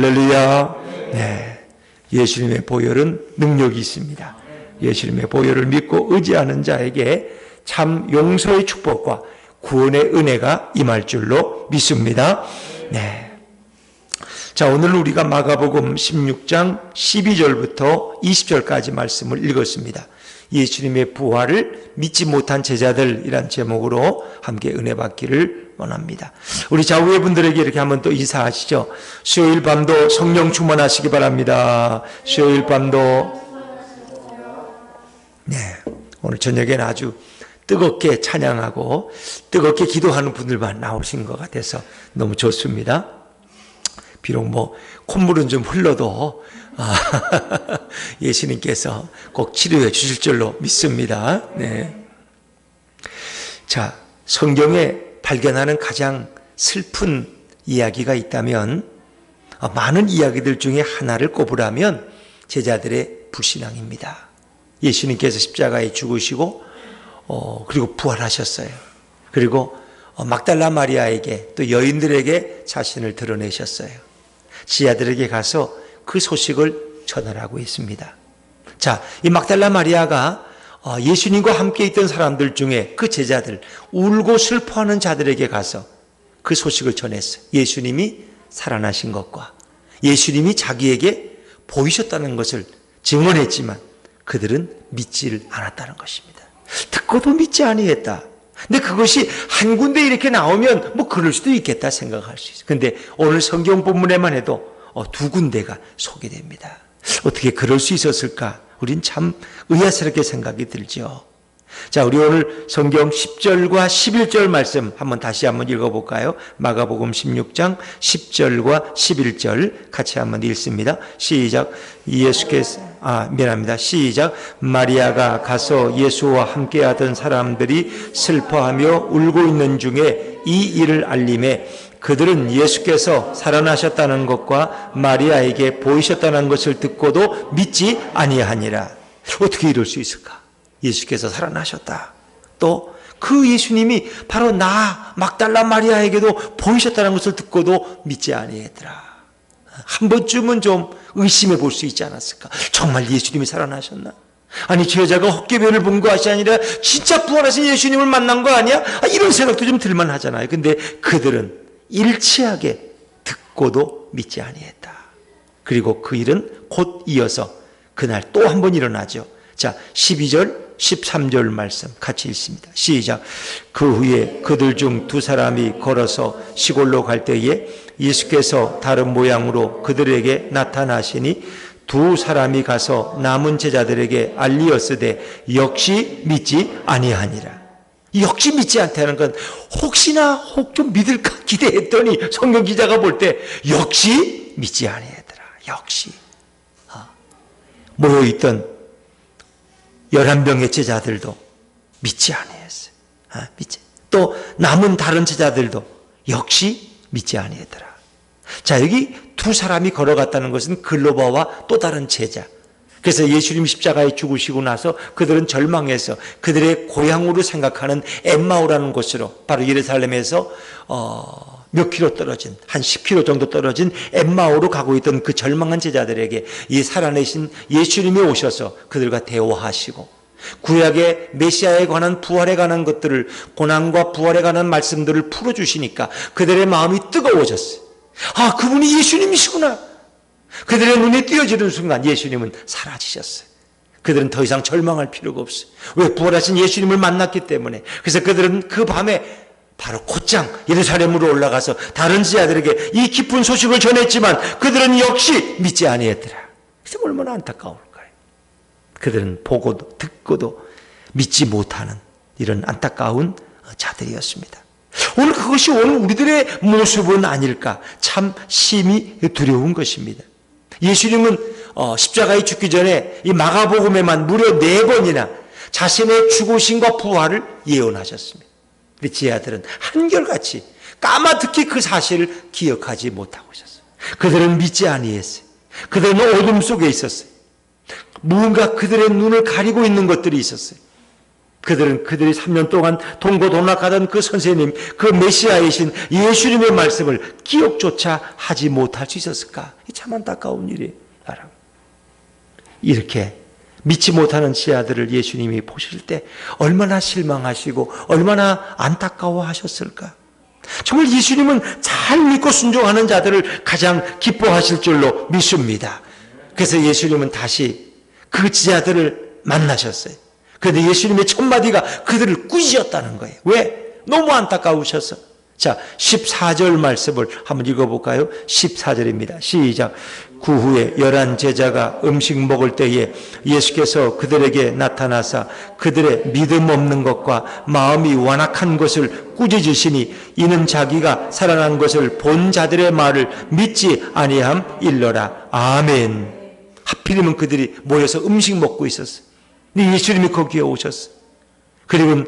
할렐루야. 네. 예수님의 보혈은 능력이 있습니다. 예수님의 보혈을 믿고 의지하는 자에게 참 용서의 축복과 구원의 은혜가 임할 줄로 믿습니다. 네. 자, 오늘 우리가 마가복음 16장 12절부터 20절까지 말씀을 읽었습니다. 예수님의 부활을 믿지 못한 제자들이란 제목으로 함께 은혜 받기를 원합니다. 우리 좌우의 분들에게 이렇게 한번 또 인사하시죠. 수요일 밤도 성령 충만하시기 바랍니다. 수요일 밤도. 네, 오늘 저녁에는 아주 뜨겁게 찬양하고 뜨겁게 기도하는 분들만 나오신 것 같아서 너무 좋습니다. 비록 뭐 콧물은 좀 흘러도 예수님께서 꼭 치료해 주실 줄로 믿습니다. 네. 자, 성경에 발견하는 가장 슬픈 이야기가 있다면 많은 이야기들 중에 하나를 꼽으라면 제자들의 불신앙입니다. 예수님께서 십자가에 죽으시고 그리고 부활하셨어요. 그리고 막달라 마리아에게 또 여인들에게 자신을 드러내셨어요. 지하들에게 가서 그 소식을 전하라고 했습니다. 자, 이 막달라 마리아가 예수님과 함께 있던 사람들 중에 그 제자들, 울고 슬퍼하는 자들에게 가서 그 소식을 전했어요. 예수님이 살아나신 것과 예수님이 자기에게 보이셨다는 것을 증언했지만 그들은 믿지를 않았다는 것입니다. 듣고도 믿지 아니했다. 근데 그것이 한 군데 이렇게 나오면 뭐 그럴 수도 있겠다 생각할 수 있어요. 근데 오늘 성경 본문에만 해도 두 군데가 소개됩니다. 어떻게 그럴 수 있었을까? 우린 참 의아스럽게 생각이 들죠. 자, 우리 오늘 성경 10절과 11절 말씀 다시 한번 읽어볼까요? 마가복음 16장 10절과 11절 같이 한번 읽습니다. 시작. 시작. 마리아가 가서 예수와 함께하던 사람들이 슬퍼하며 울고 있는 중에 이 일을 알림해 그들은 예수께서 살아나셨다는 것과 마리아에게 보이셨다는 것을 듣고도 믿지 아니하니라. 어떻게 이럴 수 있을까? 예수께서 살아나셨다. 또 그 예수님이 바로 막달라 마리아에게도 보이셨다는 것을 듣고도 믿지 아니하더라. 한 번쯤은 좀 의심해 볼 수 있지 않았을까? 정말 예수님이 살아나셨나? 아니, 저 여자가 헛개변을 본 것이 아니라 진짜 부활하신 예수님을 만난 거 아니야? 이런 생각도 좀 들만 하잖아요. 근데 그들은 일치하게 듣고도 믿지 아니했다. 그리고 그 일은 곧 이어서 그날 또 한 번 일어나죠. 자, 12절 13절 말씀 같이 읽습니다. 시작. 그 후에 그들 중 두 사람이 걸어서 시골로 갈 때에 예수께서 다른 모양으로 그들에게 나타나시니 두 사람이 가서 남은 제자들에게 알리었으되 역시 믿지 아니하니라. 역시 믿지 않다는 건 혹시나 혹 좀 믿을까 기대했더니 성경 기자가 볼 때 역시 믿지 아니하더라. 역시 모여있던 11명의 제자들도 믿지 아니했어요. 또 남은 다른 제자들도 역시 믿지 아니하더라. 자, 여기 두 사람이 걸어갔다는 것은 글로바와 또 다른 제자. 그래서 예수님 십자가에 죽으시고 나서 그들은 절망해서 그들의 고향으로 생각하는 엠마오라는 곳으로, 바로 예루살렘에서 몇 킬로 떨어진, 한 10킬로 정도 떨어진 엠마오로 가고 있던 그 절망한 제자들에게 이 살아내신 예수님이 오셔서 그들과 대화하시고 구약의 메시아에 관한 부활에 관한 것들을, 고난과 부활에 관한 말씀들을 풀어주시니까 그들의 마음이 뜨거워졌어요. 그분이 예수님이시구나. 그들의 눈에 띄어지는 순간 예수님은 사라지셨어요. 그들은 더 이상 절망할 필요가 없어요. 왜? 부활하신 예수님을 만났기 때문에. 그래서 그들은 그 밤에 바로 곧장 예루살렘으로 올라가서 다른 제자들에게 이 기쁜 소식을 전했지만 그들은 역시 믿지 아니했더라. 그래서 얼마나 안타까울까요? 그들은 보고도 듣고도 믿지 못하는 이런 안타까운 자들이었습니다. 오늘 그것이 오늘 우리들의 모습은 아닐까? 참 심히 두려운 것입니다. 예수님은 십자가에 죽기 전에 이 마가복음에만 무려 4번이나 자신의 죽으심과 부활을 예언하셨습니다. 근데 제자들은 한결같이 까마득히 그 사실을 기억하지 못하고 있었어요. 그들은 믿지 아니했어요. 그들은 어둠 속에 있었어요. 무언가 그들의 눈을 가리고 있는 것들이 있었어요. 그들이 3년 동안 동고동락하던 그 선생님, 그 메시아이신 예수님의 말씀을 기억조차 하지 못할 수 있었을까? 참 안타까운 일이에요. 이렇게 믿지 못하는 제 아들을 예수님이 보실 때 얼마나 실망하시고 얼마나 안타까워하셨을까? 정말 예수님은 잘 믿고 순종하는 자들을 가장 기뻐하실 줄로 믿습니다. 그래서 예수님은 다시 그 제자들을 만나셨어요. 그런데 예수님의 첫마디가 그들을 꾸짖었다는 거예요. 왜? 너무 안타까우셔서. 자, 14절 말씀을 한번 읽어볼까요? 14절입니다. 시작. 그 후에 11 제자가 음식 먹을 때에 예수께서 그들에게 나타나사 그들의 믿음 없는 것과 마음이 완악한 것을 꾸짖으시니 이는 자기가 살아난 것을 본 자들의 말을 믿지 아니함일러라. 아멘. 하필이면 그들이 모여서 음식 먹고 있었어요. 근데 예수님이 거기에 오셨어요. 그리고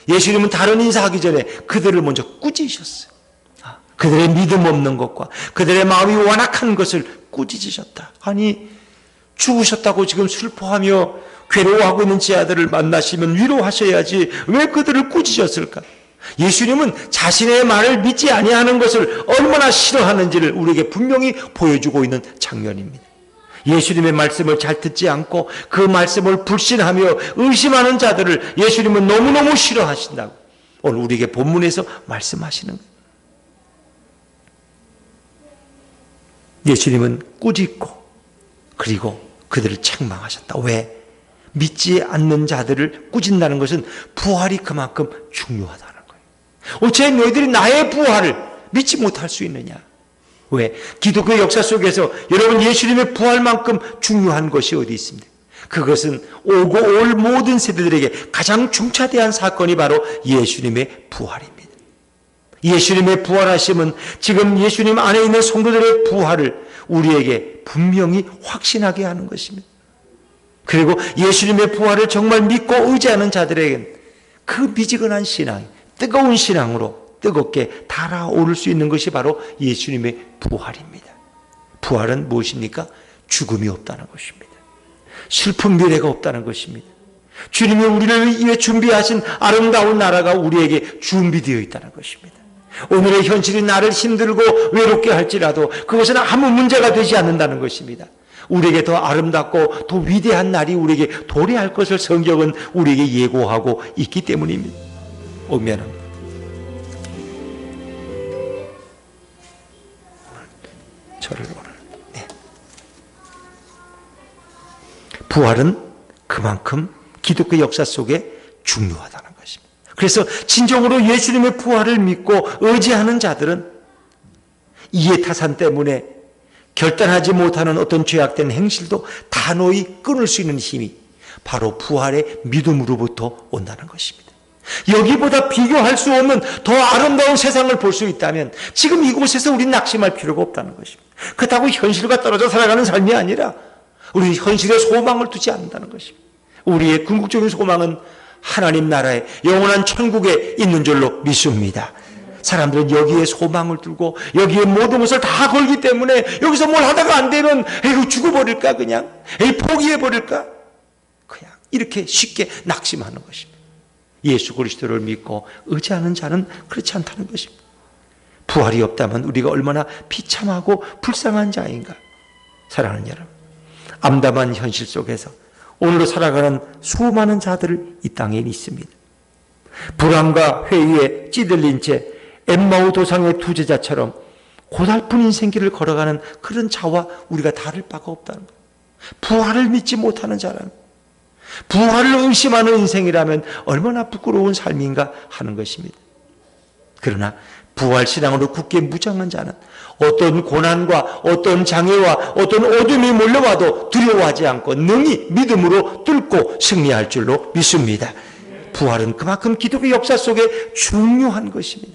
예수님은 다른 인사하기 전에 그들을 먼저 꾸짖으셨어요. 그들의 믿음 없는 것과 그들의 마음이 완악한 것을 꾸짖으셨다. 아니, 죽으셨다고 지금 슬퍼하며 괴로워하고 있는 제 아들을 만나시면 위로하셔야지 왜 그들을 꾸짖으셨을까? 예수님은 자신의 말을 믿지 아니하는 것을 얼마나 싫어하는지를 우리에게 분명히 보여주고 있는 장면입니다. 예수님의 말씀을 잘 듣지 않고 그 말씀을 불신하며 의심하는 자들을 예수님은 너무너무 싫어하신다고 오늘 우리에게 본문에서 말씀하시는 거예요. 예수님은 꾸짖고 그리고 그들을 책망하셨다. 왜? 믿지 않는 자들을 꾸짖는다는 것은 부활이 그만큼 중요하다는 거예요. 어째 너희들이 나의 부활을 믿지 못할 수 있느냐? 왜? 기독교 역사 속에서 여러분 예수님의 부활만큼 중요한 것이 어디 있습니까? 그것은 오고 올 모든 세대들에게 가장 중차대한 사건이 바로 예수님의 부활입니다. 예수님의 부활하심은 지금 예수님 안에 있는 성도들의 부활을 우리에게 분명히 확신하게 하는 것입니다. 그리고 예수님의 부활을 정말 믿고 의지하는 자들에게는 그 미지근한 신앙, 뜨거운 신앙으로 뜨겁게 달아오를 수 있는 것이 바로 예수님의 부활입니다. 부활은 무엇입니까? 죽음이 없다는 것입니다. 슬픈 미래가 없다는 것입니다. 주님이 우리를 위해 준비하신 아름다운 나라가 우리에게 준비되어 있다는 것입니다. 오늘의 현실이 나를 힘들고 외롭게 할지라도 그것은 아무 문제가 되지 않는다는 것입니다. 우리에게 더 아름답고 더 위대한 날이 우리에게 도래할 것을 성경은 우리에게 예고하고 있기 때문입니다. 오면은 저를 오늘 부활은 그만큼 기독교 역사 속에 중요하다는 것입니다. 그래서 진정으로 예수님의 부활을 믿고 의지하는 자들은 이해타산 때문에 결단하지 못하는 어떤 죄악된 행실도 단호히 끊을 수 있는 힘이 바로 부활의 믿음으로부터 온다는 것입니다. 여기보다 비교할 수 없는 더 아름다운 세상을 볼 수 있다면 지금 이곳에서 우린 낙심할 필요가 없다는 것입니다. 그렇다고 현실과 떨어져 살아가는 삶이 아니라 우리 현실에 소망을 두지 않는다는 것입니다. 우리의 궁극적인 소망은 하나님 나라의 영원한 천국에 있는 줄로 믿습니다. 사람들은 여기에 소망을 두고 여기에 모든 것을 다 걸기 때문에 여기서 뭘 하다가 안 되면 에이 죽어버릴까 그냥 에이 포기해버릴까 그냥 이렇게 쉽게 낙심하는 것입니다. 예수 그리스도를 믿고 의지하는 자는 그렇지 않다는 것입니다. 부활이 없다면 우리가 얼마나 비참하고 불쌍한 자인가. 사랑하는 여러분, 암담한 현실 속에서 오늘도 살아가는 수많은 자들을 이 땅에 있습니다. 불안과 회의에 찌들린 채 엠마오 도상의 두 제자처럼 고달픈 인생길을 걸어가는 그런 자와 우리가 다를 바가 없다는 거예요. 부활을 믿지 못하는 자라는 거예요. 부활을 의심하는 인생이라면 얼마나 부끄러운 삶인가 하는 것입니다. 그러나 부활신앙으로 굳게 무장한 자는 어떤 고난과 어떤 장애와 어떤 어둠이 몰려와도 두려워하지 않고 능히 믿음으로 뚫고 승리할 줄로 믿습니다. 부활은 그만큼 기독교 역사 속에 중요한 것입니다.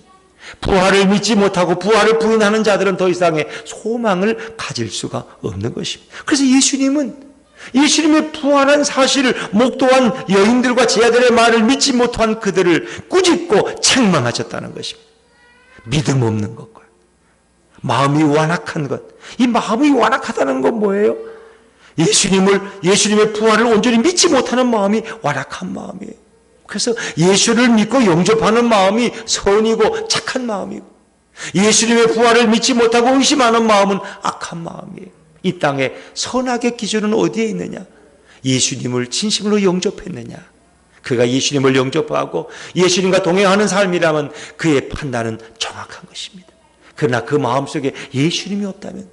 부활을 믿지 못하고 부활을 부인하는 자들은 더 이상의 소망을 가질 수가 없는 것입니다. 그래서 예수님의 부활한 사실을 목도한 여인들과 제자들의 말을 믿지 못한 그들을 꾸짖고 책망하셨다는 것입니다. 믿음 없는 것과 마음이 완악한 것. 이 마음이 완악하다는 건 뭐예요? 예수님의 부활을 온전히 믿지 못하는 마음이 완악한 마음이에요. 그래서 예수를 믿고 영접하는 마음이 선이고 착한 마음이고, 예수님의 부활을 믿지 못하고 의심하는 마음은 악한 마음이에요. 이 땅에 선악의 기준은 어디에 있느냐? 예수님을 진심으로 영접했느냐? 그가 예수님을 영접하고 예수님과 동행하는 삶이라면 그의 판단은 정확한 것입니다. 그러나 그 마음속에 예수님이 없다면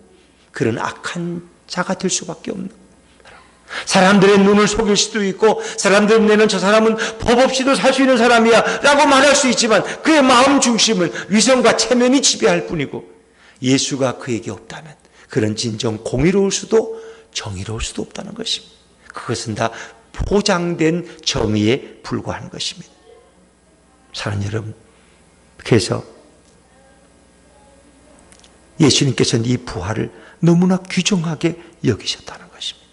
그런 악한 자가 될 수밖에 없는, 사람들의 눈을 속일 수도 있고 사람들 눈에는 저 사람은 법 없이도 살 수 있는 사람이야 라고 말할 수 있지만 그의 마음 중심은 위선과 체면이 지배할 뿐이고, 예수가 그에게 없다면 그런 진정 공의로울 수도 정의로울 수도 없다는 것입니다. 그것은 다 포장된 정의에 불과한 것입니다. 사랑하는 여러분, 그래서 예수님께서는 이 부활을 너무나 귀중하게 여기셨다는 것입니다.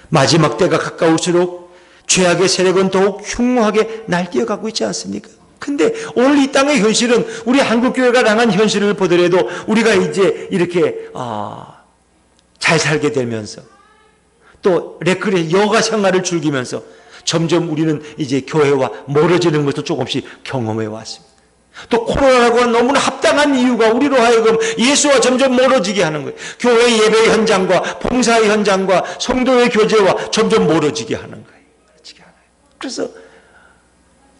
마지막 때가 가까울수록 죄악의 세력은 더욱 흉흉하게 날뛰어가고 있지 않습니까? 근데 오늘 이 땅의 현실은, 우리 한국교회가 당한 현실을 보더라도 우리가 이제 이렇게 잘 살게 되면서 또 레크레 여가 생활을 즐기면서 점점 우리는 이제 교회와 멀어지는 것도 조금씩 경험해 왔습니다. 또 코로나라고 너무나 합당한 이유가 우리로 하여금 예수와 점점 멀어지게 하는 거예요. 교회 예배 현장과 봉사의 현장과 성도의 교제와 점점 멀어지게 하는 거예요. 그래서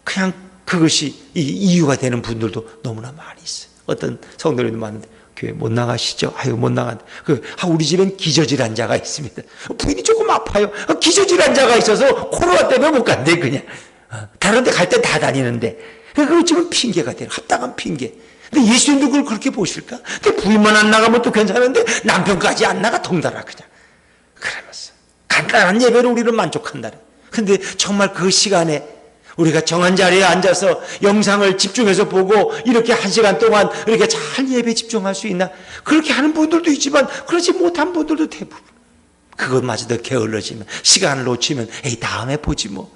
그냥 그것이 이유가 되는 분들도 너무나 많이 있어요. 어떤 성도님도 많은데 교회 못 나가시죠? 아유, 못 나간다. 우리 집엔 기저질환 자가 있습니다. 부인이 조금 아파요. 기저질환 자가 있어서 코로나 때문에 못 간대, 그냥. 다른 데 갈 때 다 다니는데. 그거 지금 핑계가 돼요. 합당한 핑계. 근데 예수님도 그걸 그렇게 보실까? 근데 부인만 안 나가면 또 괜찮은데 남편까지 안 나가 통달아, 그냥. 그러면서. 간단한 예배로 우리는 만족한다. 근데 정말 그 시간에 우리가 정한 자리에 앉아서 영상을 집중해서 보고 이렇게 1시간 동안 이렇게 잘 예배 집중할 수 있나? 그렇게 하는 분들도 있지만 그렇지 못한 분들도 대부분. 그것마저도 게을러지면, 시간을 놓치면 에이 다음에 보지 뭐.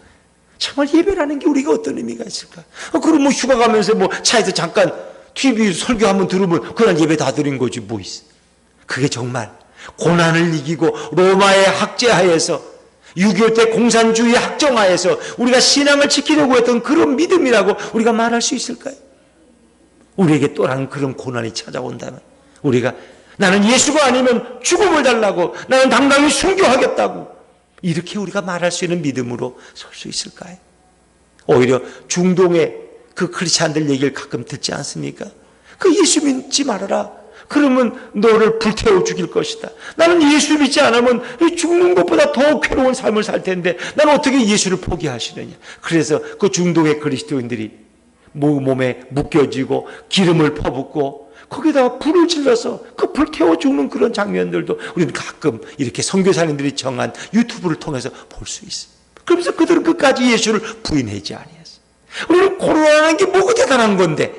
정말 예배라는 게 우리가 어떤 의미가 있을까? 그럼 뭐 휴가 가면서 뭐 차에서 잠깐 TV 설교 한번 들으면 그날 예배 다 드린 거지 뭐 있어. 그게 정말 고난을 이기고 로마의 학제하에서 6.25 때 공산주의 학정하에서 우리가 신앙을 지키려고 했던 그런 믿음이라고 우리가 말할 수 있을까요? 우리에게 또한 그런 고난이 찾아온다면 우리가 나는 예수가 아니면 죽음을 달라고, 나는 당당히 순교하겠다고, 이렇게 우리가 말할 수 있는 믿음으로 설 수 있을까요? 오히려 중동의 그 크리스찬들 얘기를 가끔 듣지 않습니까? 그 예수 믿지 말아라. 그러면 너를 불태워 죽일 것이다. 나는 예수 믿지 않으면 죽는 것보다 더 괴로운 삶을 살 텐데 나는 어떻게 예수를 포기하시느냐. 그래서 그 중동의 그리스도인들이 몸에 묶여지고 기름을 퍼붓고 거기다가 불을 질러서 그 불태워 죽는 그런 장면들도 우리는 가끔 이렇게 선교사님들이 정한 유튜브를 통해서 볼 수 있어요. 그러면서 그들은 끝까지 예수를 부인하지 아니했어요. 우리는 코로나라는 게 뭐가 대단한 건데,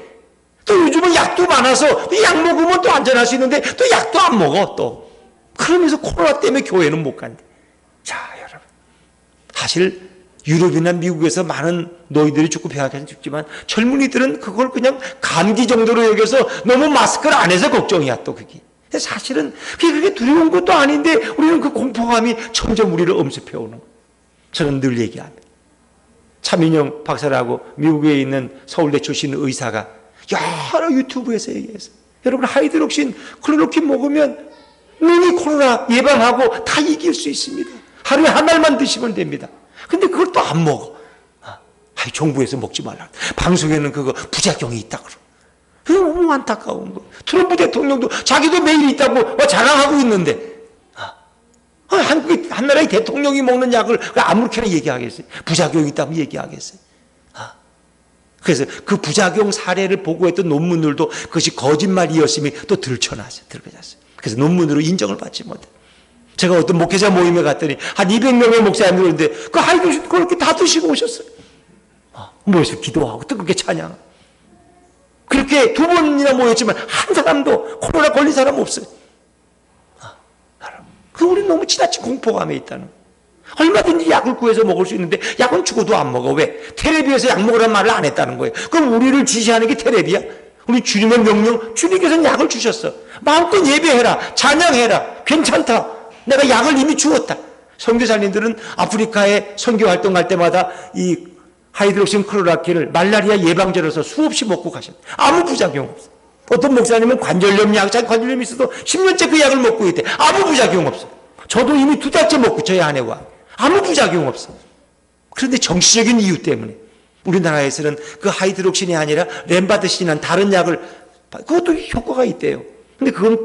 또 요즘은 약도 많아서 약 먹으면 또 안전할 수 있는데 또 약도 안 먹어 또. 그러면서 코로나 때문에 교회는 못 간대. 자, 여러분, 사실 유럽이나 미국에서 많은 노인들이 죽고 병약해서 죽지만 젊은이들은 그걸 그냥 감기 정도로 여겨서 너무 마스크를 안 해서 걱정이야 또 그게. 사실은 그게 그렇게 두려운 것도 아닌데 우리는 그 공포감이 점점 우리를 엄습해오는 거예요. 저는 늘 얘기합니다. 차민영 박사라고 미국에 있는 서울대 출신 의사가 여러 유튜브에서 얘기했어요. 여러분, 하이드록신, 클로로킨 먹으면 눈이 코로나 예방하고 다 이길 수 있습니다. 하루에 한 알만 드시면 됩니다. 근데 그걸 또 안 먹어. 정부에서 먹지 말라. 방송에는 그거 부작용이 있다 그러. 그게 너무 안타까운 거. 트럼프 대통령도 자기도 매일 있다고 자랑하고 있는데, 한국의 한 나라의 대통령이 먹는 약을 아무렇게나 얘기하겠어요? 부작용이 있다면 얘기하겠어요? 그래서 그 부작용 사례를 보고했던 논문들도 그것이 거짓말이었음이 또 들춰났어요. 그래서 논문으로 인정을 받지 못해. 제가 어떤 목회자 모임에 갔더니 한 200명의 목사님들 오는데 그 하이드로신 그렇게 다 드시고 오셨어요. 모여서 기도하고 뜨겁게 찬양하고. 그렇게 2번이나 모였지만 한 사람도 코로나 걸린 사람 없어요. 우리는 너무 지나친 공포감에 있다는 거예요. 얼마든지 약을 구해서 먹을 수 있는데 약은 죽어도 안 먹어. 왜? 텔레비에서 약 먹으라는 말을 안 했다는 거예요. 그럼 우리를 지시하는 게 텔레비야? 우리 주님의 명령, 주님께서는 약을 주셨어. 마음껏 예배해라, 찬양해라, 괜찮다. 내가 약을 이미 주었다. 선교사님들은 아프리카에 선교 활동할 때마다 이 하이드록신 클로라키를 말라리아 예방제로서 수없이 먹고 가셨어요. 아무 부작용 없어요. 어떤 목사님은 관절염 약, 자기 관절염이 있어도 10년째 그 약을 먹고 있대. 아무 부작용 없어요. 저도 이미 2달째 먹고 저희 아내와 아무 부작용 없어요. 그런데 정치적인 이유 때문에 우리나라에서는 그 하이드록신이 아니라 렘바드신이라는 다른 약을, 그것도 효과가 있대요. 근데 그건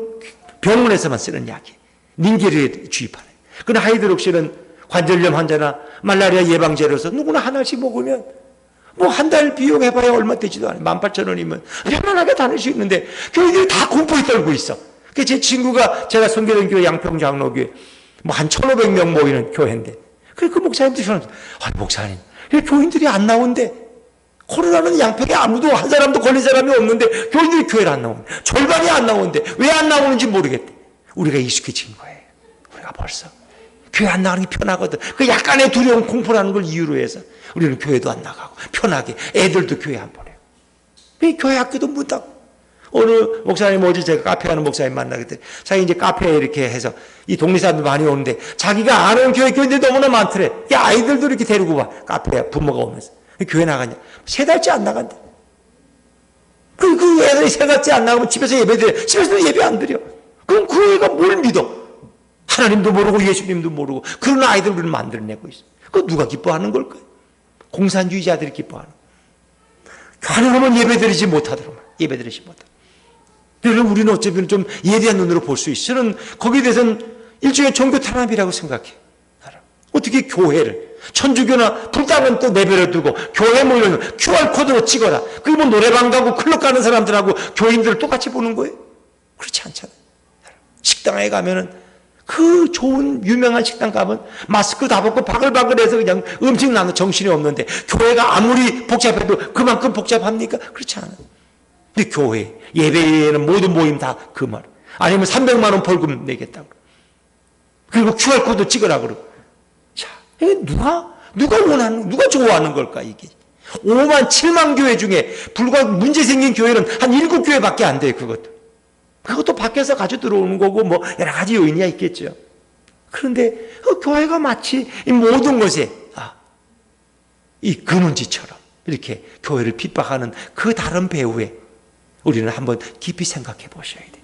병원에서만 쓰는 약이에요. 링겔에 주입하는. 그러나 하이드록신은 관절염 환자나 말라리아 예방제로서 누구나 하나씩 먹으면 뭐 한 달 비용 해봐야 얼마 되지도 않아요. 18,000원이면 편안하게 다닐 수 있는데 교인들이 다 공포에 떨고 있어. 제 친구가 제가 선교된 교회 양평장로교회 뭐 한 1,500명 모이는 교회인데 그 목사님도 저는 목사님 교인들이 안 나온대. 코로나는 양평에 아무도 한 사람도 걸린 사람이 없는데 교인들이 교회를 안 나오는데 절반이 안 나오는데 왜 안 나오는지 모르겠대. 우리가 익숙해진 거예요. 우리가 벌써 교회 안 나가는 게 편하거든. 그 약간의 두려움 공포라는 걸 이유로 해서 우리는 교회도 안 나가고 편하게 애들도 교회 안 보내요. 왜 교회 학교도 문 닫고. 어느 목사님 어제 제가 카페 하는 목사님 만나게 돼. 자기 이제 카페에 이렇게 해서 이 동네 사람들 많이 오는데 자기가 아는 교인들이 너무나 많더래. 아이들도 이렇게 데리고 와. 카페에 부모가 오면서. 교회 나가냐? 3달째 안 나간대. 그 애들이 3달째 안 나가면 집에서 예배 드려. 집에서도 예배 안 드려. 그럼 그 애가 뭘 믿어? 하나님도 모르고 예수님도 모르고 그런 아이들 우리는 만들어내고 있어. 그거 누가 기뻐하는 걸까요? 공산주의자들이 기뻐하는 거예요. 가능하면 예배드리지 못하더라고요. 예배드리지 못하더라고요. 여러분 우리는 어차피 좀 예리한 눈으로 볼 수 있어요. 저는 거기에 대해서는 일종의 종교 탄압이라고 생각해요. 어떻게 교회를 천주교나 불당은 또 내버려 두고 교회 모이는 QR코드로 찍어라. 그리고 뭐 노래방 가고 클럽 가는 사람들하고 교인들을 똑같이 보는 거예요? 그렇지 않잖아요. 식당에 가면은 그 좋은 유명한 식당 가면 마스크 다 벗고 바글바글해서 그냥 음식 나는 정신이 없는데 교회가 아무리 복잡해도 그만큼 복잡합니까? 그렇지 않아요. 근데 교회 예배에는 모든 모임 다 그 말. 아니면 300만 원 벌금 내겠다고. 그리고 QR코드 찍으라 그러고. 자, 이게 누가 원하는, 누가 좋아하는 걸까 이게. 5만 7만 교회 중에 불과 문제 생긴 교회는 한 7교회밖에 안 돼요. 그것도 밖에서 가져 들어오는 거고 뭐 여러 가지 요인이 있겠죠. 그런데 그 교회가 마치 이 모든 것에 이 근원지처럼 이렇게 교회를 핍박하는 그 다른 배후에 우리는 한번 깊이 생각해 보셔야 돼요.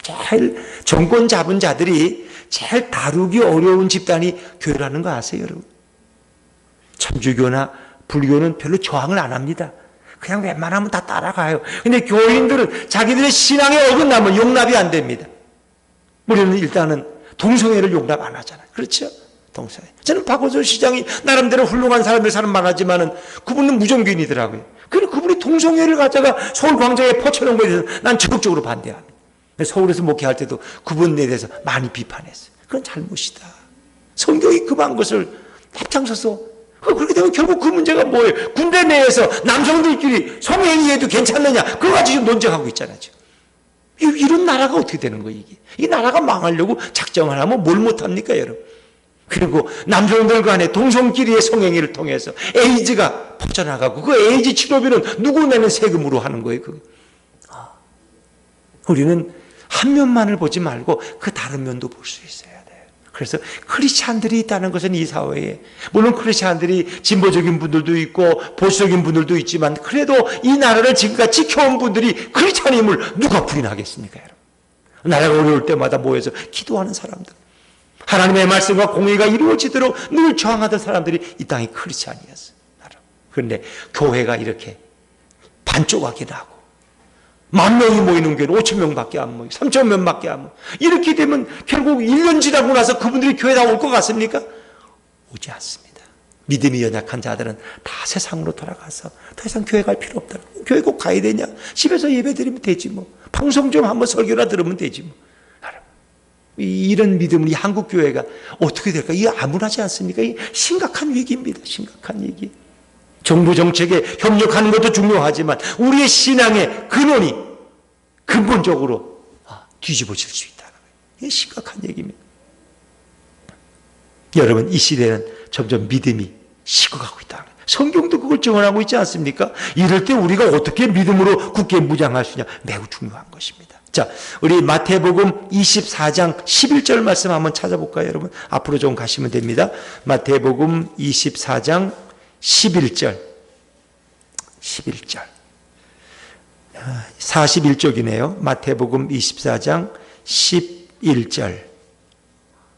제일 정권 잡은 자들이 제일 다루기 어려운 집단이 교회라는 거 아세요, 여러분? 천주교나 불교는 별로 저항을 안 합니다. 그냥 웬만하면 다 따라가요. 근데 교인들은 자기들의 신앙에 어긋나면 용납이 안 됩니다. 우리는 일단은 동성애를 용납 안 하잖아요. 그렇죠? 동성애. 저는 박원순 시장이 나름대로 훌륭한 사람 많았지만은 그분은 무종교인이더라고요. 그리고 그분이 동성애를 갖다가 서울 광장에 퍼쳐놓은 거에 대해서 난 적극적으로 반대합니다. 서울에서 목회할 때도 그분에 대해서 많이 비판했어요. 그건 잘못이다. 성경이 금한 것을 앞장서서 그렇게 되면 결국 그 문제가 뭐예요? 군대 내에서 남성들끼리 성행위해도 괜찮느냐? 그거 가지고 지금 논쟁하고 있잖아요. 지금. 이런 나라가 어떻게 되는 거예요, 이게? 이 나라가 망하려고 작정을 하면 뭘 못합니까, 여러분? 그리고 남성들 간의 동성끼리의 성행위를 통해서 에이즈가 퍼져나가고 그 에이즈 치료비는 누구 내는 세금으로 하는 거예요, 그거. 우리는 한 면만을 보지 말고 그 다른 면도 볼 수 있어야 돼요. 그래서 크리스찬들이 있다는 것은 이 사회에 물론 크리스찬들이 진보적인 분들도 있고 보수적인 분들도 있지만 그래도 이 나라를 지금까지 지켜온 분들이 크리스찬임을 누가 부인하겠습니까, 여러분? 나라가 어려울 때마다 모여서 기도하는 사람들, 하나님의 말씀과 공의가 이루어지도록 늘 저항하던 사람들이 이 땅의 크리스찬이었어요. 그런데 교회가 이렇게 반조각이 나고 10,000명이 모이는 교회는 5,000명밖에 안 모이고 3,000명밖에 안 모이고 이렇게 되면 결국 1년 지나고 나서 그분들이 교회 다 올 것 같습니까? 오지 않습니다. 믿음이 연약한 자들은 다 세상으로 돌아가서 더 이상 교회 갈 필요 없다. 교회 꼭 가야 되냐? 집에서 예배 드리면 되지 뭐. 방송 좀 한번 설교나 들으면 되지 뭐. 이런 믿음은 이 한국 교회가 어떻게 될까? 이게 암울하지 않습니까? 이 심각한 위기입니다. 심각한 위기. 정부 정책에 협력하는 것도 중요하지만 우리의 신앙의 근원이 근본적으로 뒤집어질 수 있다는 거예요. 이게 심각한 얘기입니다. 여러분, 이 시대는 점점 믿음이 식어가고 있다는 거예요. 성경도 그걸 증언하고 있지 않습니까? 이럴 때 우리가 어떻게 믿음으로 굳게 무장할 수 있냐? 매우 중요한 것입니다. 자, 우리 마태복음 24장 11절 말씀 한번 찾아볼까요, 여러분? 앞으로 좀 가시면 됩니다. 마태복음 24장 11절 41쪽이네요. 마태복음 24장 11절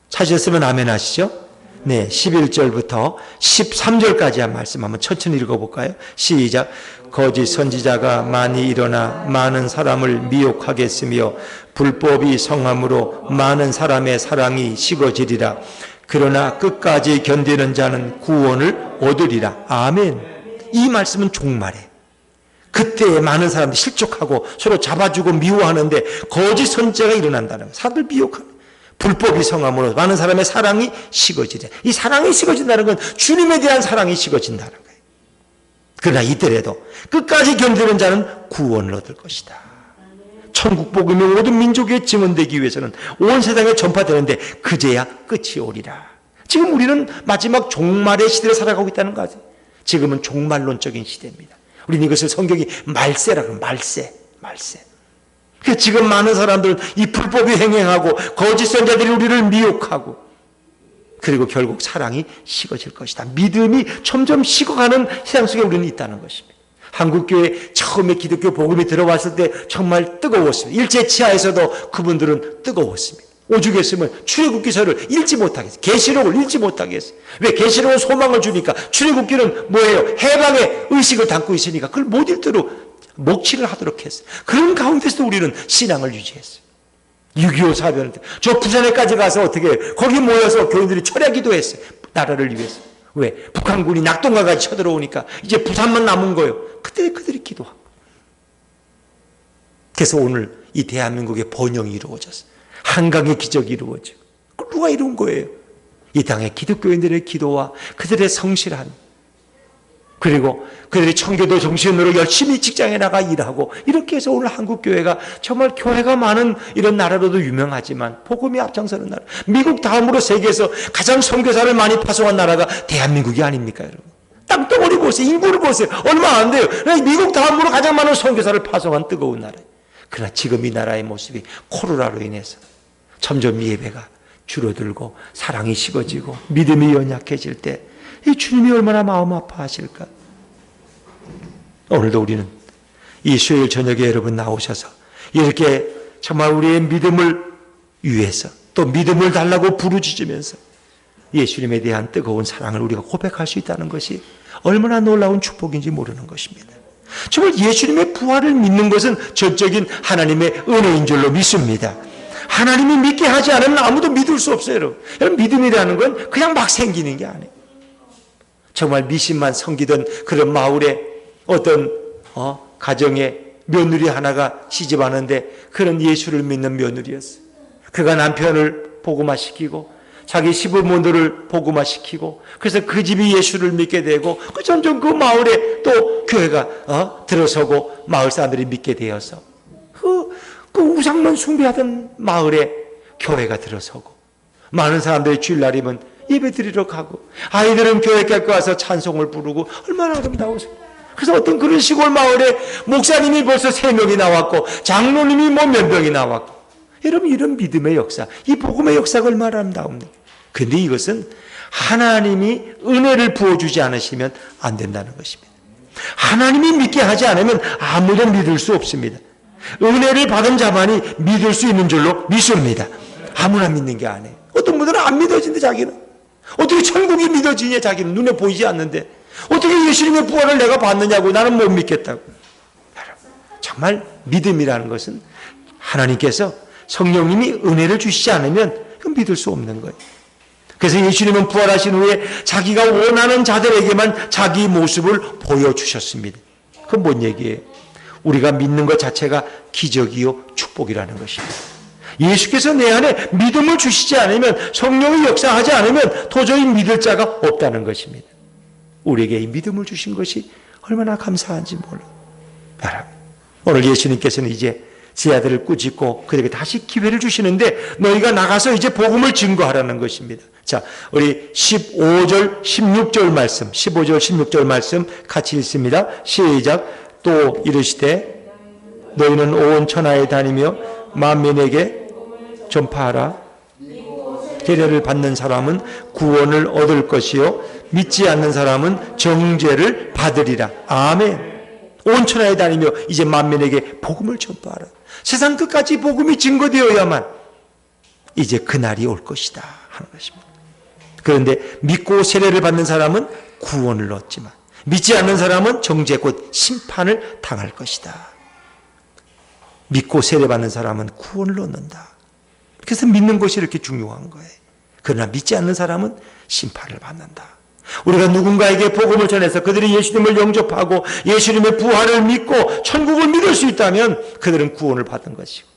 찾으셨으면 아멘 하시죠? 네, 11절부터 13절까지 한 말씀 한번 천천히 읽어볼까요? 시작. 거짓 선지자가 많이 일어나 많은 사람을 미혹하겠으며 불법이 성함으로 많은 사람의 사랑이 식어지리라. 그러나 끝까지 견디는 자는 구원을 얻으리라. 아멘. 이 말씀은 종말에 그때 많은 사람들이 실족하고 서로 잡아주고 미워하는데 거짓 선지자가 일어난다는 거예요. 사람들 미혹하는 불법이 성함으로 많은 사람의 사랑이 식어지리라. 이 사랑이 식어진다는 건 주님에 대한 사랑이 식어진다는 거예요. 그러나 이때라도 끝까지 견디는 자는 구원을 얻을 것이다. 천국 복음이 모든 민족에 증언되기 위해서는 온 세상에 전파되는데 그제야 끝이 오리라. 지금 우리는 마지막 종말의 시대를 살아가고 있다는 거죠. 지금은 종말론적인 시대입니다. 우리는 이것을 성경이 말세라고 해요. 말세. 그러니까 지금 많은 사람들은 이 불법이 행행하고 거짓 선자들이 우리를 미혹하고 그리고 결국 사랑이 식어질 것이다. 믿음이 점점 식어가는 세상 속에 우리는 있다는 것입니다. 한국교회 처음에 기독교 복음이 들어왔을 때 정말 뜨거웠습니다. 일제치하에서도 그분들은 뜨거웠습니다. 오죽했으면 출애굽기서를 읽지 못하게 했어요. 계시록을 읽지 못하게 했어요. 왜? 계시록은 소망을 주니까 출애굽기는 뭐예요? 해방의 의식을 담고 있으니까 그걸 못 읽도록 목치를 하도록 했어요. 그런 가운데서도 우리는 신앙을 유지했어요. 6.25 사변 때 저 부산에까지 가서 어떻게 거기 모여서 교인들이 철야기도 했어요. 나라를 위해서. 왜? 북한군이 낙동강까지 쳐들어오니까 이제 부산만 남은 거예요. 그때 그들이 기도하고. 그래서 오늘 이 대한민국의 번영이 이루어졌어요. 한강의 기적이 이루어지고. 누가 이룬 거예요? 이 땅의 기독교인들의 기도와 그들의 성실함, 그리고 그들이 청교도 정신으로 열심히 직장에 나가 일하고, 이렇게 해서 오늘 한국교회가 정말 교회가 많은 이런 나라로도 유명하지만 복음이 앞장서는 나라, 미국 다음으로 세계에서 가장 선교사를 많이 파송한 나라가 대한민국이 아닙니까, 여러분? 땅덩어리 보세요. 인구를 보세요. 얼마 안 돼요. 미국 다음으로 가장 많은 선교사를 파송한 뜨거운 나라예요. 그러나 지금 이 나라의 모습이 코로나로 인해서 점점 예배가 줄어들고 사랑이 식어지고 믿음이 연약해질 때 이 주님이 얼마나 마음 아파하실까. 오늘도 우리는 이 수요일 저녁에 여러분 나오셔서 이렇게 정말 우리의 믿음을 위해서 또 믿음을 달라고 부르짖으면서 예수님에 대한 뜨거운 사랑을 우리가 고백할 수 있다는 것이 얼마나 놀라운 축복인지 모르는 것입니다. 정말 예수님의 부활을 믿는 것은 전적인 하나님의 은혜인 줄로 믿습니다. 하나님이 믿게 하지 않으면 아무도 믿을 수 없어요. 여러분, 믿음이라는 건 그냥 막 생기는 게 아니에요. 정말 미신만 섬기던 그런 마을에 어떤 가정에 며느리 하나가 시집하는데 그런 예수를 믿는 며느리였어요. 그가 남편을 복음화시키고 자기 시부모들을 복음화시키고 그래서 그 집이 예수를 믿게 되고 점점 그 마을에 또 교회가 들어서고 마을 사람들이 믿게 되어서 그 우상만 숭배하던 마을에 교회가 들어서고 많은 사람들이 주일날이면 예배 드리러 가고 아이들은 교회 깨고 와서 찬송을 부르고 얼마나 아름다워서. 그래서 어떤 그런 시골 마을에 목사님이 벌써 3명이 나왔고 장로님이 몇 명이 나왔고. 여러분, 이런 믿음의 역사, 이 복음의 역사가 얼마나 아름다웁니까? 그런데 이것은 하나님이 은혜를 부어주지 않으시면 안 된다는 것입니다. 하나님이 믿게 하지 않으면 아무도 믿을 수 없습니다. 은혜를 받은 자만이 믿을 수 있는 줄로 믿습니다. 아무나 믿는 게 아니에요. 어떤 분들은 안 믿어진대, 자기는. 어떻게 천국이 믿어지냐, 자기는 눈에 보이지 않는데. 어떻게 예수님의 부활을 내가 받느냐고, 나는 못 믿겠다고. 여러분, 정말 믿음이라는 것은 하나님께서 성령님이 은혜를 주시지 않으면 그건 믿을 수 없는 거예요. 그래서 예수님은 부활하신 후에 자기가 원하는 자들에게만 자기 모습을 보여주셨습니다. 그건 뭔 얘기예요? 우리가 믿는 것 자체가 기적이요 축복이라는 것입니다. 예수께서 내 안에 믿음을 주시지 않으면, 성령이 역사하지 않으면 도저히 믿을 자가 없다는 것입니다. 우리에게 이 믿음을 주신 것이 얼마나 감사한지 몰라요. 여러분, 오늘 예수님께서는 이제 제 아들을 꾸짖고 그들에게 다시 기회를 주시는데 너희가 나가서 이제 복음을 증거하라는 것입니다. 자, 우리 15절 16절 말씀, 15절 16절 말씀 같이 읽습니다. 시작. 또 이르시되 너희는 온 천하에 다니며 만민에게 전파하라. 세례를 받는 사람은 구원을 얻을 것이요 믿지 않는 사람은 정죄를 받으리라. 아멘. 온 천하에 다니며 이제 만민에게 복음을 전파하라. 세상 끝까지 복음이 증거되어야만 이제 그날이 올 것이다 하는 것입니다. 그런데 믿고 세례를 받는 사람은 구원을 얻지만 믿지 않는 사람은 정죄 곧 심판을 당할 것이다. 믿고 세례 받는 사람은 구원을 얻는다. 그래서 믿는 것이 이렇게 중요한 거예요. 그러나 믿지 않는 사람은 심판을 받는다. 우리가 누군가에게 복음을 전해서 그들이 예수님을 영접하고 예수님의 부활을 믿고 천국을 믿을 수 있다면 그들은 구원을 받은 것이고,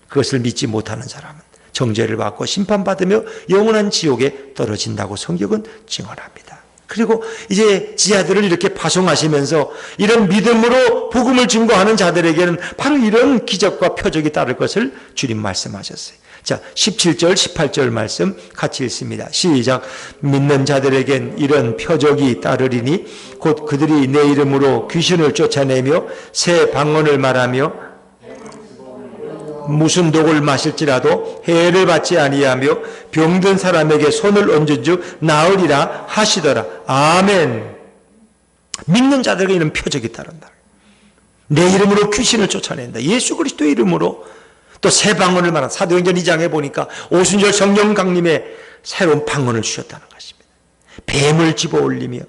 그것을 믿지 못하는 사람은 정죄를 받고 심판받으며 영원한 지옥에 떨어진다고 성경은 증언합니다. 그리고 이제 지하들을 이렇게 파송하시면서 이런 믿음으로 복음을 증거하는 자들에게는 바로 이런 기적과 표적이 따를 것을 주님 말씀하셨어요. 자, 17절, 18절 말씀 같이 읽습니다. 시작. 믿는 자들에겐 이런 표적이 따르리니 곧 그들이 내 이름으로 귀신을 쫓아내며 새 방언을 말하며 무슨 독을 마실지라도 해를 받지 아니하며 병든 사람에게 손을 얹은 즉 나으리라 하시더라. 아멘. 믿는 자들에게 이런 표적이 따른다. 내 이름으로 귀신을 쫓아낸다. 예수 그리스도의 이름으로. 또 새 방언을 말한 사도행전 2장에 보니까 오순절 성령 강림에 새로운 방언을 주셨다는 것입니다. 뱀을 집어올리며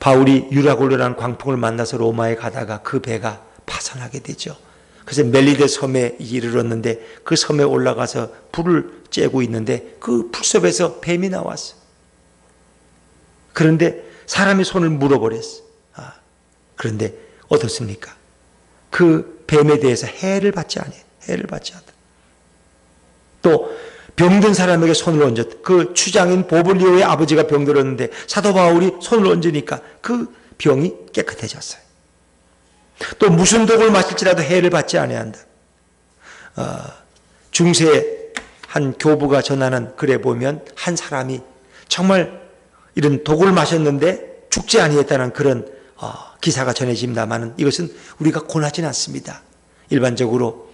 바울이 유라굴로라는 광풍을 만나서 로마에 가다가 그 배가 파산하게 되죠. 그래서 멜리데 섬에 이르렀는데 그 섬에 올라가서 불을 쬐고 있는데 그 풀섭에서 뱀이 나왔어. 그런데 사람이 손을 물어버렸어. 그런데 어떻습니까? 그 뱀에 대해서 해를 받지 않아요. 해를 받지 않다. 또 병든 사람에게 손을 얹었다. 그 추장인 보블리오의 아버지가 병들었는데 사도 바울이 손을 얹으니까 그 병이 깨끗해졌어요. 또 무슨 독을 마실지라도 해를 받지 아니한다. 중세 한 교부가 전하는 글에 보면 한 사람이 정말 이런 독을 마셨는데 죽지 아니했다는 그런 기사가 전해집니다만 이것은 우리가 권하지는 않습니다. 일반적으로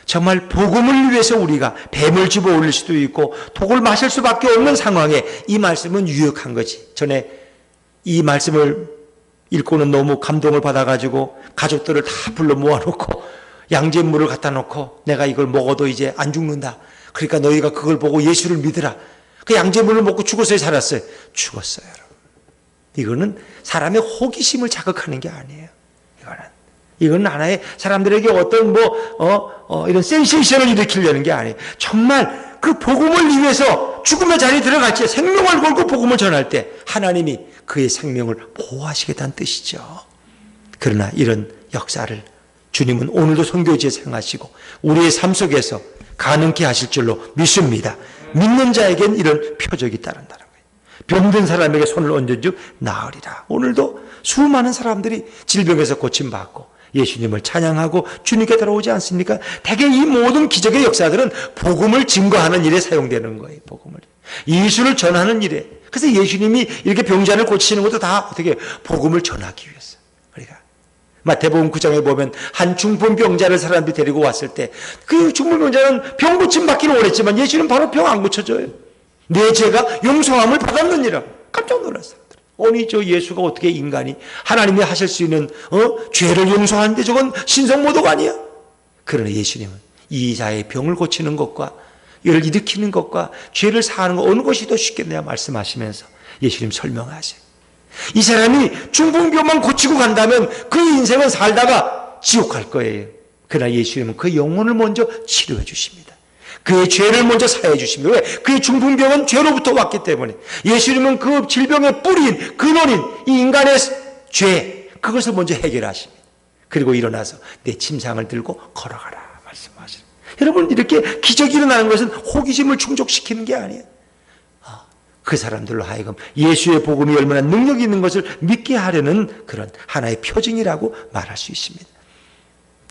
정말 복음을 위해서 우리가 뱀을 집어 올릴 수도 있고 독을 마실 수밖에 없는 상황에 이 말씀은 유익한 거지. 전에 이 말씀을 읽고는 너무 감동을 받아가지고 가족들을 다 불러 모아놓고 양잿물을 갖다 놓고 내가 이걸 먹어도 이제 안 죽는다. 그러니까 너희가 그걸 보고 예수를 믿으라. 그 양잿물을 먹고 죽었어요, 살았어요? 죽었어요, 여러분. 이거는 사람의 호기심을 자극하는 게 아니에요. 이건 하나의 사람들에게 어떤 이런 센세이션을 일으키려는 게 아니에요. 정말 그 복음을 위해서 죽음의 자리에 들어갈지 생명을 걸고 복음을 전할 때 하나님이 그의 생명을 보호하시겠다는 뜻이죠. 그러나 이런 역사를 주님은 오늘도 선교지에 행하시고 우리의 삶 속에서 가능케 하실 줄로 믿습니다. 믿는 자에겐 이런 표적이 따른다는 거예요. 병든 사람에게 손을 얹은 즉 나으리라. 오늘도 수많은 사람들이 질병에서 고침받고 예수님을 찬양하고 주님께 돌아오지 않습니까? 대개 이 모든 기적의 역사들은 복음을 증거하는 일에 사용되는 거예요. 복음을. 예수를 전하는 일에. 그래서 예수님이 이렇게 병자를 고치시는 것도 다 어떻게 복음을 전하기 위해서. 그러니까 마태복음 9장에 보면 한 중풍병자를 사람들이 데리고 왔을 때 그 중풍병자는 병 고침 받기는 원했지만 예수는 바로 병 안 고쳐줘요. 내 죄가 용서함을 받았느니라. 깜짝 놀랐어요. 아니 저 예수가 어떻게 인간이 하나님이 하실 수 있는 죄를 용서하는데 저건 신성모독 아니야? 그러나 예수님은 이 자의 병을 고치는 것과 이를 일으키는 것과 죄를 사하는 것 어느 것이 더 쉽겠느냐 말씀하시면서 예수님 설명하세요. 이 사람이 중풍병만 고치고 간다면 그 인생은 살다가 지옥 갈 거예요. 그러나 예수님은 그 영혼을 먼저 치료해 주십니다. 그의 죄를 먼저 사해 주십니다. 왜? 그의 중풍병은 죄로부터 왔기 때문에 예수님은 그 질병의 뿌리인 근원인 이 인간의 죄 그것을 먼저 해결하십니다. 그리고 일어나서 내 침상을 들고 걸어가라 말씀하시는. 여러분 이렇게 기적이 일어나는 것은 호기심을 충족시키는 게 아니에요. 그 사람들로 하여금 예수의 복음이 얼마나 능력이 있는 것을 믿게 하려는 그런 하나의 표징이라고 말할 수 있습니다.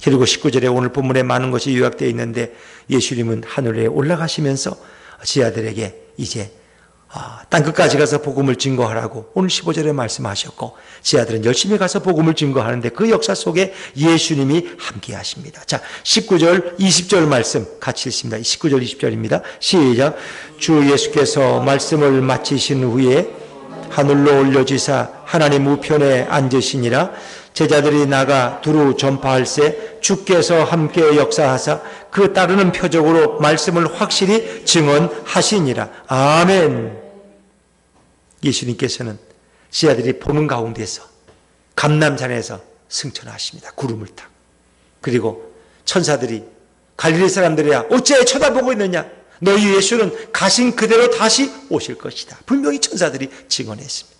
그리고 19절에 오늘 본문에 많은 것이 요약되어 있는데 예수님은 하늘에 올라가시면서 지하들에게 이제 땅끝까지 가서 복음을 증거하라고 오늘 15절에 말씀하셨고 제 아들은 열심히 가서 복음을 증거하는데 그 역사 속에 예수님이 함께 하십니다. 자, 19절 20절 말씀 같이 읽습니다. 19절 20절입니다. 시작. 주 예수께서 말씀을 마치신 후에 하늘로 올려지사 하나님 우편에 앉으시니라. 제자들이 나가 두루 전파할세 주께서 함께 역사하사 그 따르는 표적으로 말씀을 확실히 증언하시니라. 아멘. 예수님께서는 제자들이 보는 가운데서 감람산에서 승천하십니다. 구름을 타고. 그리고 천사들이 갈릴리 사람들이야 어째 쳐다보고 있느냐? 너희 예수는 가신 그대로 다시 오실 것이다. 분명히 천사들이 증언했습니다.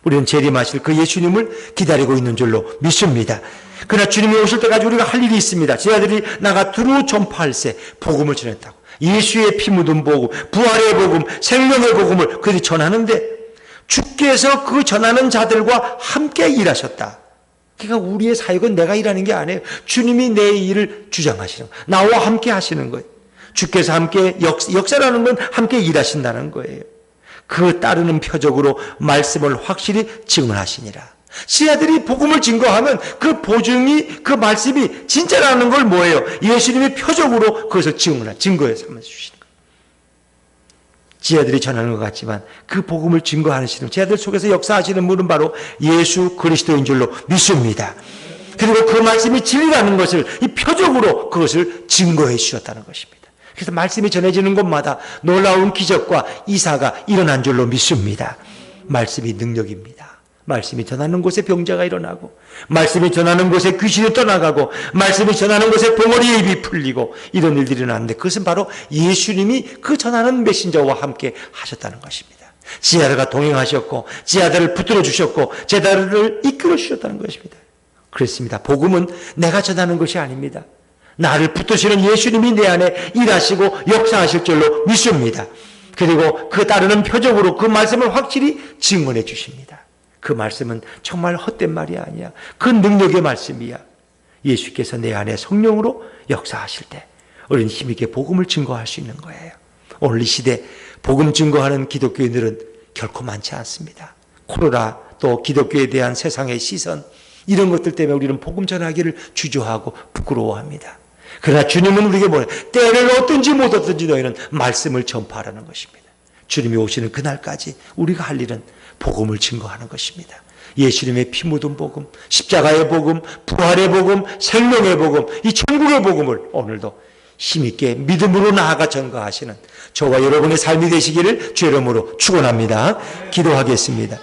우리는 재림하실 그 예수님을 기다리고 있는 줄로 믿습니다. 그러나 주님이 오실 때까지 우리가 할 일이 있습니다. 제자들이 나가 두루 전파할세 복음을 전했다고. 예수의 피 묻은 복음, 부활의 복음, 생명의 복음을 그들이 전하는데 주께서 그 전하는 자들과 함께 일하셨다. 그러니까 우리의 사역은 내가 일하는 게 아니에요. 주님이 내 일을 주장하시는 거예요. 나와 함께 하시는 거예요. 주께서 함께 역사라는 건 함께 일하신다는 거예요. 그 따르는 표적으로 말씀을 확실히 증언하시니라. 제자들이 복음을 증거하면 그 보증이 그 말씀이 진짜라는 걸 뭐예요? 예수님이 표적으로 그것을 증거해 삼아 주시는 거예요. 제자들이 전하는 것 같지만 그 복음을 증거하시는 제자들 속에서 역사하시는 분은 바로 예수 그리스도인 줄로 믿습니다. 그리고 그 말씀이 진리라는 것을 이 표적으로 그것을 증거해 주셨다는 것입니다. 그래서 말씀이 전해지는 곳마다 놀라운 기적과 이사가 일어난 줄로 믿습니다. 말씀이 능력입니다. 말씀이 전하는 곳에 병자가 일어나고 말씀이 전하는 곳에 귀신이 떠나가고 말씀이 전하는 곳에 봉어리의 입이 풀리고 이런 일들이 일어났는데 그것은 바로 예수님이 그 전하는 메신저와 함께 하셨다는 것입니다. 제자들과 동행하셨고 제자들을 붙들어 주셨고 제자들을 이끌어 주셨다는 것입니다. 그렇습니다. 복음은 내가 전하는 것이 아닙니다. 나를 붙드시는 예수님이 내 안에 일하시고 역사하실 줄로 믿습니다. 그리고 그 따르는 표적으로 그 말씀을 확실히 증언해 주십니다. 그 말씀은 정말 헛된 말이 아니야. 그 능력의 말씀이야. 예수께서 내 안에 성령으로 역사하실 때 우리는 힘있게 복음을 증거할 수 있는 거예요. 오늘 이 시대 복음 증거하는 기독교인들은 결코 많지 않습니다. 코로나 또 기독교에 대한 세상의 시선 이런 것들 때문에 우리는 복음 전하기를 주저하고 부끄러워합니다. 그러나 주님은 우리에게 뭐예요? 때를 얻든지 못 얻든지 너희는 말씀을 전파하라는 것입니다. 주님이 오시는 그날까지 우리가 할 일은 복음을 증거하는 것입니다. 예수님의 피 묻은 복음, 십자가의 복음, 부활의 복음, 생명의 복음, 이 천국의 복음을 오늘도 힘있게 믿음으로 나아가 전가하시는 저와 여러분의 삶이 되시기를 주의 이름으로 축원합니다. 기도하겠습니다.